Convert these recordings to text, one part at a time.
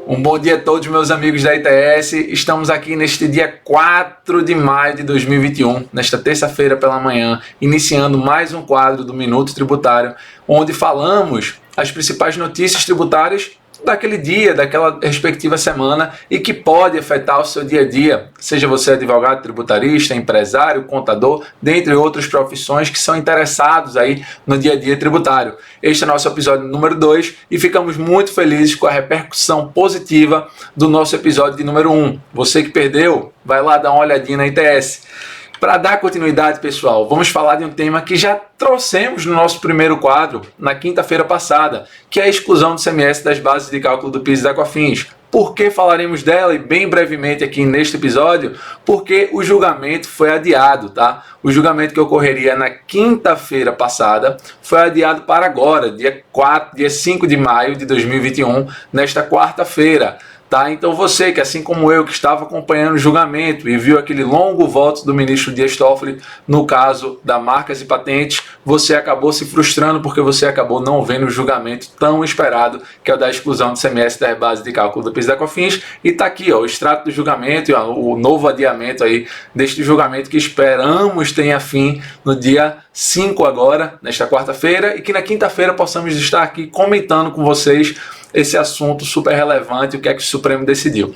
Um bom dia a todos meus amigos da ITS. Estamos aqui neste dia 4 de maio de 2021, nesta terça-feira pela manhã, iniciando mais um quadro do Minuto Tributário, onde falamos as principais notícias tributárias daquele dia, daquela respectiva semana e que pode afetar o seu dia a dia, seja você advogado, tributarista, empresário, contador, dentre outras profissões que são interessados aí no dia a dia tributário. Este é nosso episódio número 2 e ficamos muito felizes com a repercussão positiva do nosso episódio de número 1. Você que perdeu, vai lá dar uma olhadinha na ITS. Para dar continuidade, pessoal, vamos falar de um tema que já trouxemos no nosso primeiro quadro, na quinta-feira passada, que é a exclusão do CMS das bases de cálculo do PIS e da COFINS. Por que falaremos dela? E bem brevemente aqui neste episódio, porque o julgamento foi adiado, tá? O julgamento que ocorreria na quinta-feira passada foi adiado para agora, dia 5 de maio de 2021, nesta quarta-feira. Tá? Então você que, assim como eu, que estava acompanhando o julgamento e viu aquele longo voto do ministro Dias Toffoli no caso da marcas e patentes, você acabou se frustrando porque você acabou não vendo o julgamento tão esperado, que é o da exclusão do CMS das bases de cálculo do PIS e da COFINS. E está aqui o extrato do julgamento e o novo adiamento aí deste julgamento que esperamos tenha fim no dia 5 agora, nesta quarta-feira, e que na quinta-feira possamos estar aqui comentando com vocês esse assunto super relevante, o que é que o Supremo decidiu,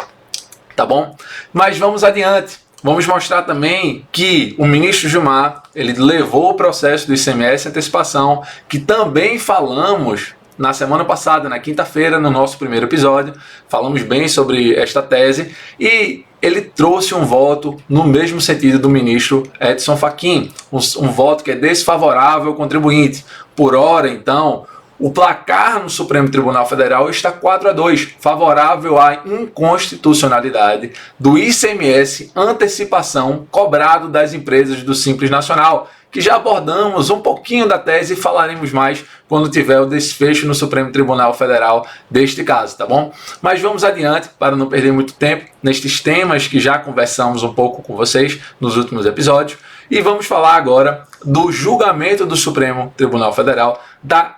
tá bom? Mas vamos adiante, vamos mostrar também que o ministro Gilmar, ele levou o processo do ICMS antecipação, que também falamos na semana passada, na quinta-feira, no nosso primeiro episódio, falamos bem sobre esta tese, e ele trouxe um voto no mesmo sentido do ministro Edson Fachin, um voto que é desfavorável ao contribuinte. Por ora, então, o placar no Supremo Tribunal Federal está 4-2, favorável à inconstitucionalidade do ICMS antecipação cobrado das empresas do Simples Nacional, que já abordamos um pouquinho da tese e falaremos mais quando tiver o desfecho no Supremo Tribunal Federal deste caso, tá bom? Mas vamos adiante, para não perder muito tempo, nestes temas que já conversamos um pouco com vocês nos últimos episódios, e vamos falar agora do julgamento do Supremo Tribunal Federal da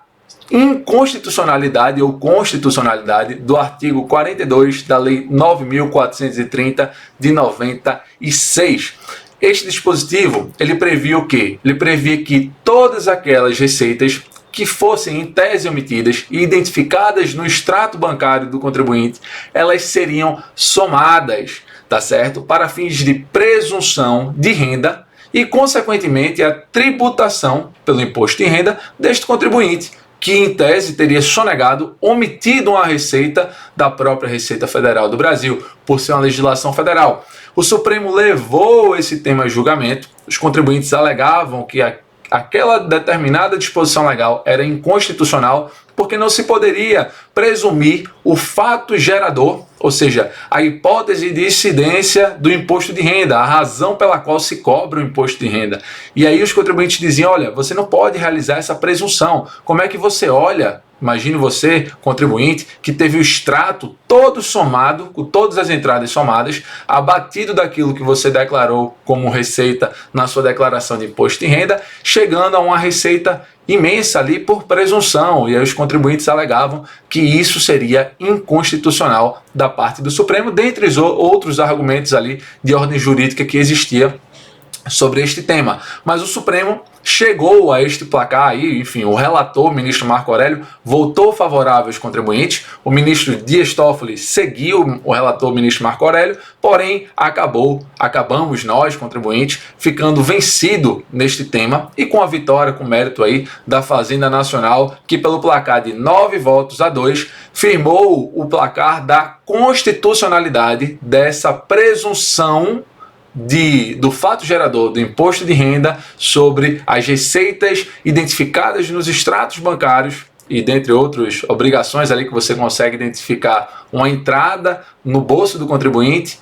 inconstitucionalidade ou constitucionalidade do artigo 42 da Lei 9.430 de 96. Este dispositivo, ele previa o quê? Ele previa que todas aquelas receitas que fossem em tese omitidas e identificadas no extrato bancário do contribuinte, elas seriam somadas, tá certo? Para fins de presunção de renda e, consequentemente, a tributação pelo imposto de renda deste contribuinte, que em tese teria sonegado, omitido uma receita da própria Receita Federal do Brasil, por ser uma legislação federal. O Supremo levou esse tema a julgamento, os contribuintes alegavam que aquela determinada disposição legal era inconstitucional, porque não se poderia presumir o fato gerador, ou seja, a hipótese de incidência do imposto de renda, a razão pela qual se cobra o imposto de renda. E aí os contribuintes diziam, olha, você não pode realizar essa presunção. Como é que você olha? Imagine você, contribuinte, que teve o extrato todo somado, com todas as entradas somadas, abatido daquilo que você declarou como receita na sua declaração de imposto de renda, chegando a uma receita imensa ali por presunção. E aí os contribuintes alegavam que isso seria inconstitucional da parte do Supremo, dentre os outros argumentos ali de ordem jurídica que existia sobre este tema. Mas o Supremo chegou a este placar aí, enfim, o relator, o ministro Marco Aurélio, votou favorável aos contribuintes, o ministro Dias Toffoli seguiu o relator, o ministro Marco Aurélio, porém acabamos nós, contribuintes, ficando vencido neste tema e com a vitória, com mérito aí da Fazenda Nacional, que pelo placar de 9-2 firmou o placar da constitucionalidade dessa presunção do fato gerador do imposto de renda sobre as receitas identificadas nos extratos bancários e dentre outras obrigações ali que você consegue identificar uma entrada no bolso do contribuinte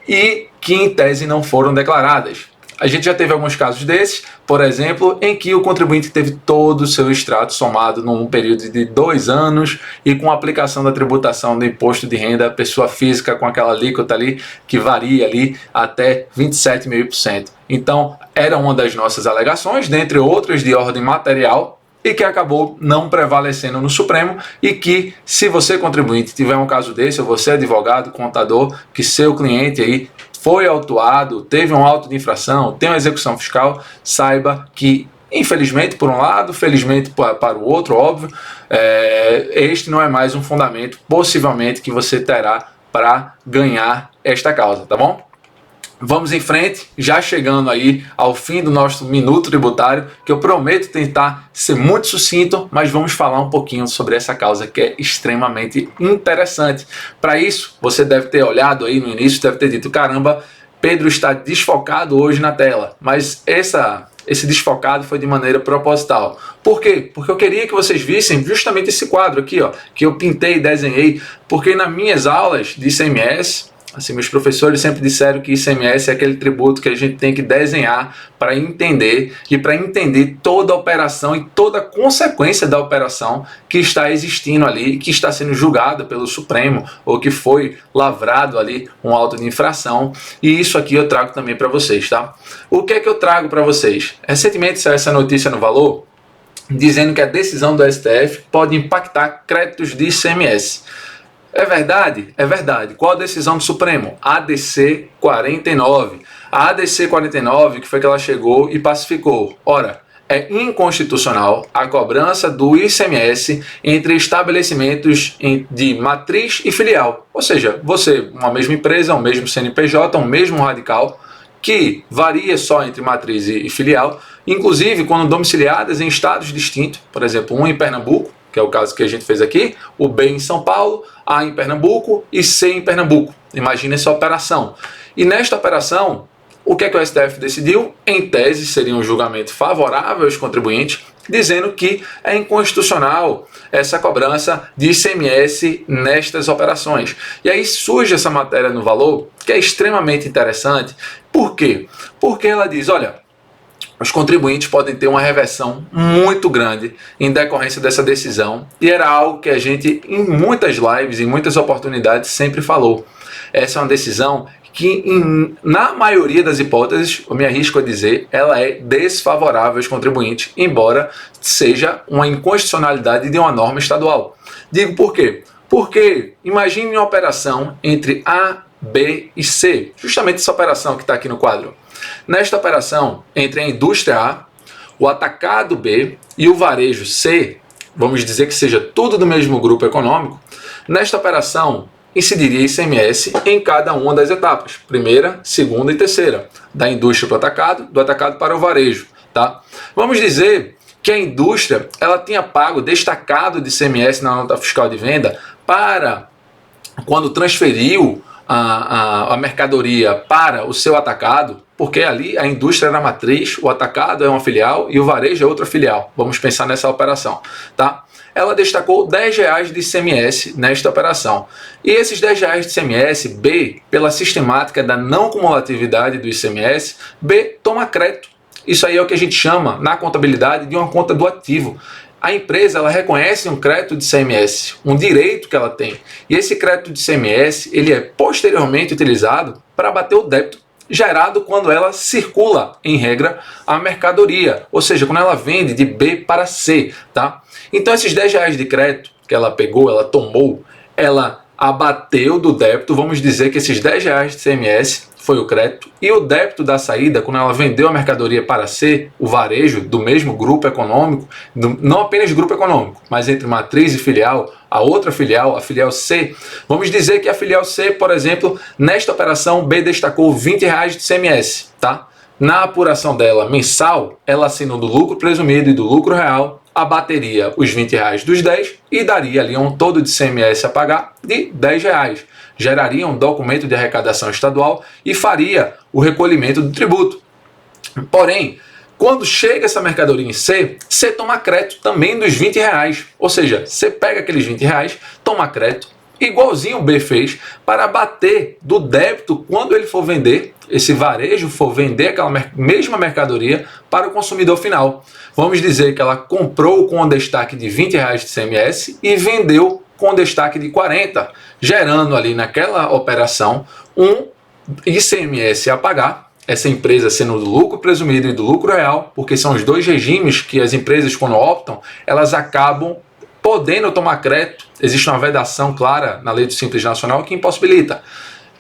e que em tese não foram declaradas. A gente já teve alguns casos desses, por exemplo, em que o contribuinte teve todo o seu extrato somado num período de 2 anos e com a aplicação da tributação do imposto de renda pessoa física com aquela alíquota ali que varia ali até 27,5%. Então, era uma das nossas alegações, dentre outras de ordem material, e que acabou não prevalecendo no Supremo, e que, se você contribuinte tiver um caso desse, ou você advogado, contador, que seu cliente aí foi autuado, teve um auto de infração, tem uma execução fiscal, saiba que, infelizmente por um lado, felizmente para o outro, óbvio, este não é mais um fundamento, possivelmente, que você terá para ganhar esta causa, tá bom? Vamos em frente, já chegando aí ao fim do nosso Minuto Tributário, que eu prometo tentar ser muito sucinto, mas vamos falar um pouquinho sobre essa causa que é extremamente interessante. Para isso, você deve ter olhado aí no início, deve ter dito, caramba, Pedro está desfocado hoje na tela, mas esse desfocado foi de maneira proposital. Por quê? Porque eu queria que vocês vissem justamente esse quadro aqui, ó, que eu pintei e desenhei, porque nas minhas aulas de ICMS, assim, meus professores sempre disseram que ICMS é aquele tributo que a gente tem que desenhar para entender, e para entender toda a operação e toda a consequência da operação que está existindo ali, que está sendo julgada pelo Supremo, ou que foi lavrado ali um auto de infração, e isso aqui eu trago também para vocês, tá? O que é que eu trago para vocês? Recentemente saiu essa notícia no Valor, dizendo que a decisão do STF pode impactar créditos de ICMS. É verdade? É verdade. Qual a decisão do Supremo? ADC 49. A ADC 49, que foi que ela chegou e pacificou. Ora, é inconstitucional a cobrança do ICMS entre estabelecimentos de matriz e filial. Ou seja, você, uma mesma empresa, um mesmo CNPJ, um mesmo radical, que varia só entre matriz e filial, inclusive quando domiciliadas em estados distintos, por exemplo, um em Pernambuco, que é o caso que a gente fez aqui, o B em São Paulo, A em Pernambuco e C em Pernambuco. Imagina essa operação. E nesta operação, o que é que o STF decidiu? Em tese, seria um julgamento favorável aos contribuintes, dizendo que é inconstitucional essa cobrança de ICMS nestas operações. E aí surge essa matéria no Valor, que é extremamente interessante. Por quê? Porque ela diz, olha, os contribuintes podem ter uma reversão muito grande em decorrência dessa decisão, e era algo que a gente, em muitas lives, em muitas oportunidades, sempre falou. Essa é uma decisão que, na maioria das hipóteses, eu me arrisco a dizer, ela é desfavorável aos contribuintes, embora seja uma inconstitucionalidade de uma norma estadual. Digo por quê? Porque imagine uma operação entre A, B e C, justamente essa operação que está aqui no quadro. Nesta operação, entre a indústria A, o atacado B e o varejo C, vamos dizer que seja tudo do mesmo grupo econômico, nesta operação incidiria ICMS em cada uma das etapas, primeira, segunda e terceira, da indústria para o atacado, do atacado para o varejo. Tá? Vamos dizer que a indústria ela tinha pago destacado de ICMS na nota fiscal de venda para quando transferiu a mercadoria para o seu atacado, porque ali a indústria era a matriz, o atacado é uma filial e o varejo é outra filial. Vamos pensar nessa operação, tá? Ela destacou R$10 de ICMS nesta operação. E esses R$10 de ICMS, B, pela sistemática da não cumulatividade do ICMS, B toma crédito. Isso aí é o que a gente chama, na contabilidade, de uma conta do ativo. A empresa ela reconhece um crédito de ICMS, um direito que ela tem. E esse crédito de ICMS ele é posteriormente utilizado para bater o débito gerado quando ela circula, em regra, a mercadoria. Ou seja, quando ela vende de B para C. Tá? Então esses R$10 de crédito que ela pegou, ela tomou, ela abateu do débito. Vamos dizer que esses R$10 de ICMS foi o crédito, e o débito da saída, quando ela vendeu a mercadoria para C, o varejo do mesmo grupo econômico, não apenas grupo econômico, mas entre matriz e filial, a outra filial, a filial C, vamos dizer que a filial C, por exemplo, nesta operação B destacou R$20 de ICMS, tá? Na apuração dela mensal, ela assinou do lucro presumido e do lucro real, abateria os R$20 dos 10 e daria ali um todo de ICMS a pagar de R$10. Geraria um documento de arrecadação estadual e faria o recolhimento do tributo. Porém, quando chega essa mercadoria em C, C toma crédito também dos R$20. Ou seja, você pega aqueles R$20, toma crédito, igualzinho o B fez, para abater do débito quando ele for vender, esse varejo for vender aquela mesma mercadoria para o consumidor final. Vamos dizer que ela comprou com um destaque de R$20 de ICMS e vendeu com destaque de 40, gerando ali naquela operação um ICMS a pagar essa empresa sendo do lucro presumido e do lucro real, porque são os dois regimes que as empresas, quando optam, elas acabam podendo tomar crédito. Existe uma vedação clara na Lei do Simples Nacional que impossibilita.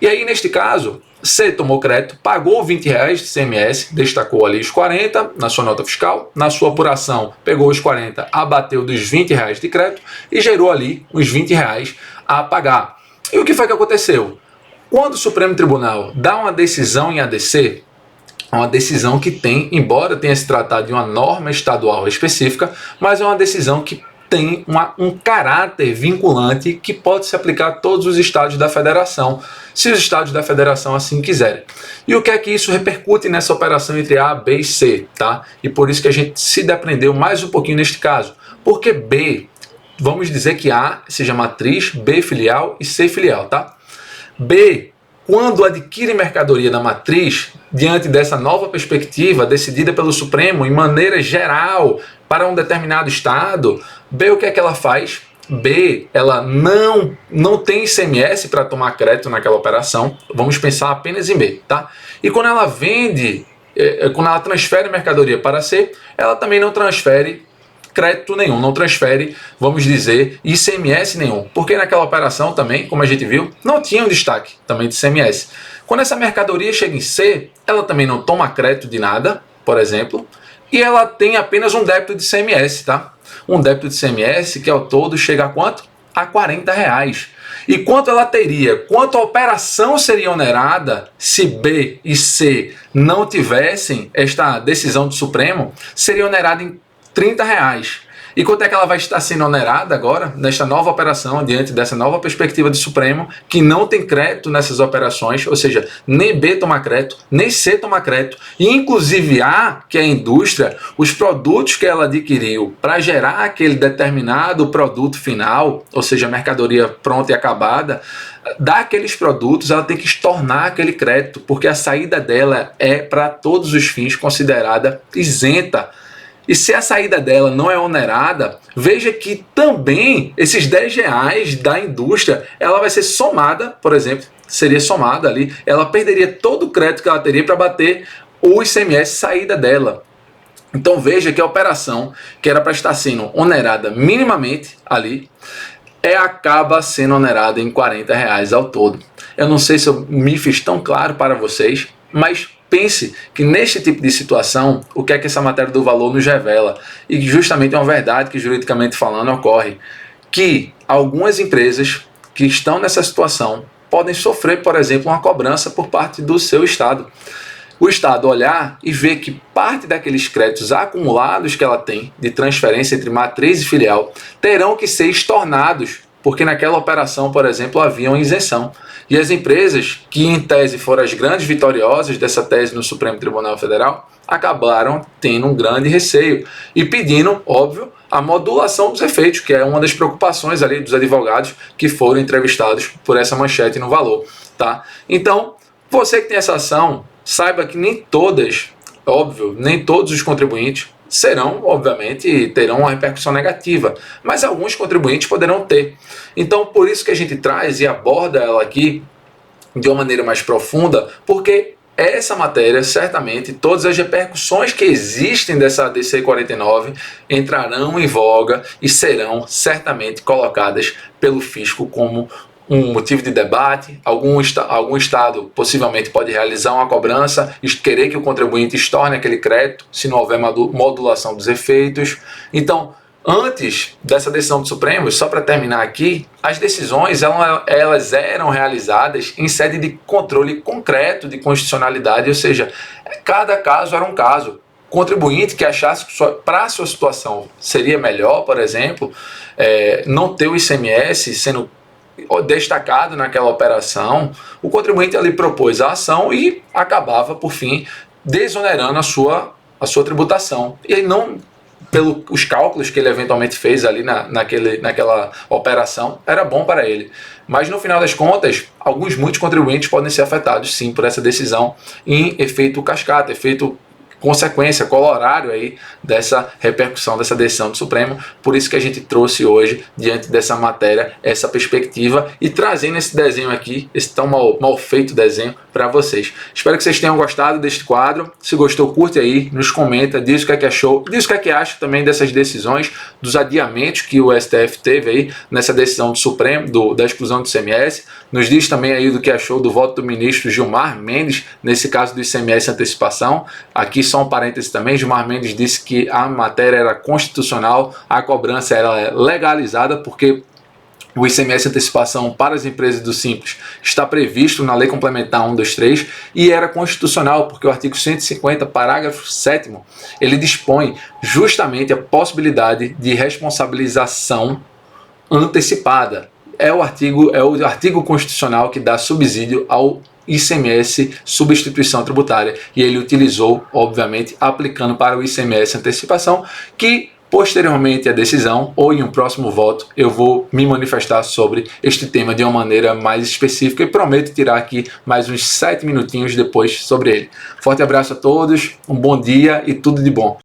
E aí, neste caso, C tomou crédito, pagou R$20 de CMS, destacou ali os 40 na sua nota fiscal, na sua apuração pegou os 40, abateu dos R$20 de crédito e gerou ali os R$20 a pagar. E o que foi que aconteceu? Quando o Supremo Tribunal dá uma decisão em ADC, uma decisão que tem, embora tenha se tratado de uma norma estadual específica, mas é uma decisão que tem um caráter vinculante que pode se aplicar a todos os estados da federação, se os estados da federação assim quiserem. E o que é que isso repercute nessa operação entre A, B e C, tá? E por isso que a gente se depreendeu mais um pouquinho neste caso. Porque B, vamos dizer que A seja matriz, B filial e C filial, tá? B, quando adquire mercadoria da matriz, diante dessa nova perspectiva decidida pelo Supremo em maneira geral para um determinado estado, B, o que é que ela faz? B, ela não tem ICMS para tomar crédito naquela operação. Vamos pensar apenas em B, tá? E quando ela vende, quando ela transfere mercadoria para C, ela também não transfere crédito nenhum, não transfere, vamos dizer, ICMS nenhum, porque naquela operação também, como a gente viu, não tinha um destaque também de ICMS. Quando essa mercadoria chega em C, ela também não toma crédito de nada, por exemplo, e ela tem apenas um débito de ICMS, tá? Um débito de ICMS que ao todo chega a quanto? A R$40. E quanto ela teria? Quanto a operação seria onerada se B e C não tivessem esta decisão do Supremo? Seria onerada em R$30. E quanto é que ela vai estar sendo onerada agora, nesta nova operação, diante dessa nova perspectiva do Supremo, que não tem crédito nessas operações, ou seja, nem B toma crédito, nem C toma crédito, e inclusive A, que é a indústria, os produtos que ela adquiriu para gerar aquele determinado produto final, ou seja, mercadoria pronta e acabada, daqueles produtos ela tem que estornar aquele crédito, porque a saída dela é, para todos os fins, considerada isenta. E se a saída dela não é onerada, veja que também esses R$10 da indústria, ela vai ser somada, por exemplo, seria somada ali, ela perderia todo o crédito que ela teria para bater o ICMS saída dela. Então veja que a operação, que era para estar sendo onerada minimamente ali, acaba sendo onerada em R$40 ao todo. Eu não sei se eu me fiz tão claro para vocês, mas pense que neste tipo de situação, o que é que essa matéria do valor nos revela? E justamente é uma verdade que, juridicamente falando, ocorre. Que algumas empresas que estão nessa situação podem sofrer, por exemplo, uma cobrança por parte do seu Estado. O Estado olhar e ver que parte daqueles créditos acumulados que ela tem de transferência entre matriz e filial terão que ser estornados, porque naquela operação, por exemplo, havia uma isenção. E as empresas, que em tese foram as grandes vitoriosas dessa tese no Supremo Tribunal Federal, acabaram tendo um grande receio e pedindo, óbvio, a modulação dos efeitos, que é uma das preocupações ali dos advogados que foram entrevistados por essa manchete no valor, tá? Então, você que tem essa ação, saiba que nem todas, óbvio, nem todos os contribuintes serão, obviamente, terão uma repercussão negativa, mas alguns contribuintes poderão ter. Então, por isso que a gente traz e aborda ela aqui de uma maneira mais profunda, porque essa matéria, certamente, todas as repercussões que existem dessa ADC 49 entrarão em voga e serão certamente colocadas pelo fisco como um motivo de debate. Algum estado possivelmente pode realizar uma cobrança e querer que o contribuinte estorne aquele crédito se não houver modulação dos efeitos. Então, antes dessa decisão do Supremo, só para terminar aqui, as decisões elas eram realizadas em sede de controle concreto de constitucionalidade, ou seja, cada caso era um caso. Contribuinte que achasse que para a sua situação seria melhor, por exemplo, não ter o ICMS sendo destacado naquela operação, o contribuinte ali propôs a ação e acabava, por fim, desonerando a sua tributação. E não pelos cálculos que ele eventualmente fez ali naquela operação, era bom para ele. Mas no final das contas, muitos contribuintes podem ser afetados sim por essa decisão em efeito cascata, efeito consequência, colorário aí dessa repercussão dessa decisão do Supremo. Por isso que a gente trouxe hoje, diante dessa matéria, essa perspectiva e trazendo esse desenho aqui, esse tão mal feito desenho para vocês. Espero que vocês tenham gostado deste quadro. Se gostou, curte aí, nos comenta, diz o que é que achou, diz o que é que acha também dessas decisões, dos adiamentos que o STF teve aí nessa decisão do Supremo, da exclusão do ICMS. Nos diz também aí do que achou do voto do ministro Gilmar Mendes, nesse caso do ICMS antecipação. Aqui só um parêntese também, Gilmar Mendes disse que a matéria era constitucional, a cobrança era legalizada, porque o ICMS antecipação para as empresas do Simples está previsto na Lei Complementar 123 e era constitucional, porque o artigo 150, parágrafo 7º, ele dispõe justamente a possibilidade de responsabilização antecipada. É o artigo constitucional que dá subsídio ao ICMS substituição tributária, e ele utilizou, obviamente, aplicando para o ICMS antecipação, que posteriormente à decisão ou em um próximo voto eu vou me manifestar sobre este tema de uma maneira mais específica e prometo tirar aqui mais uns 7 minutinhos depois sobre ele. Forte abraço a todos, um bom dia e tudo de bom.